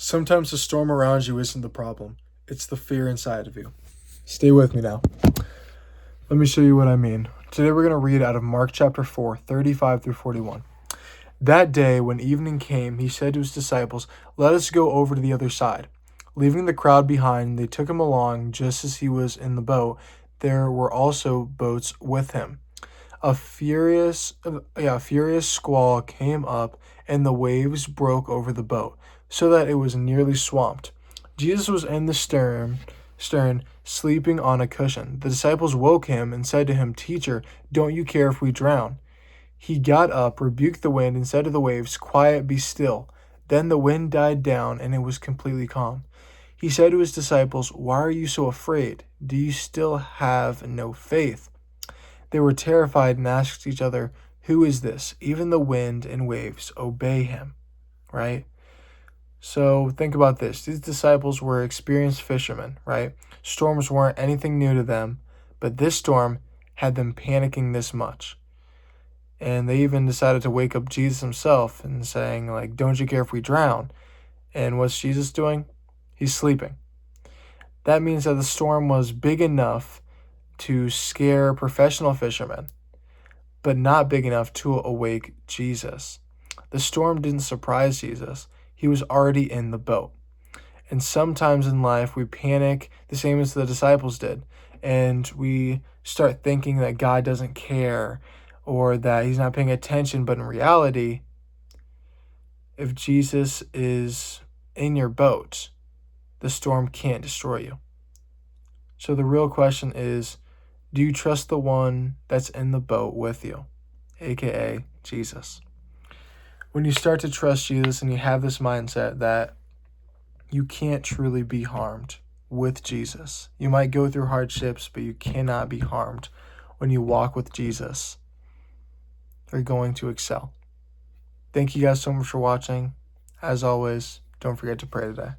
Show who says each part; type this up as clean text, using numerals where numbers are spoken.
Speaker 1: Sometimes the storm around you isn't the problem, it's the fear inside of you. Stay with me now. Let me show you what I mean. Today we're going to read out of Mark chapter 4, 35 through 41. That day, when evening came, he said to his disciples, "Let us go over to the other side." Leaving the crowd behind, they took him along just as he was in the boat. There were also boats with him. A furious squall came up, and the waves broke over the boat, so that it was nearly swamped. Jesus was in the stern, sleeping on a cushion. The disciples woke him and said to him, "Teacher, don't you care if we drown?" He got up, rebuked the wind, and said to the waves, "Quiet, be still." Then the wind died down, and it was completely calm. He said to his disciples, "Why are you so afraid? Do you still have no faith?" They were terrified and asked each other, "Who is this? Even the wind and waves obey him." Right? So think about this. These disciples were experienced fishermen, right? Storms weren't anything new to them, but this storm had them panicking this much. And they even decided to wake up Jesus himself and saying, like, "Don't you care if we drown?" And what's Jesus doing? He's sleeping. That means that the storm was big enough to scare professional fishermen, but not big enough to awake Jesus. The storm didn't surprise Jesus. He was already in the boat. And sometimes in life, we panic the same as the disciples did. And we start thinking that God doesn't care or that he's not paying attention. But in reality, if Jesus is in your boat, the storm can't destroy you. So the real question is, do you trust the one that's in the boat with you, aka Jesus? When you start to trust Jesus and you have this mindset that you can't truly be harmed with Jesus, you might go through hardships, but you cannot be harmed when you walk with Jesus, you're going to excel. Thank you guys so much for watching. As always, don't forget to pray today.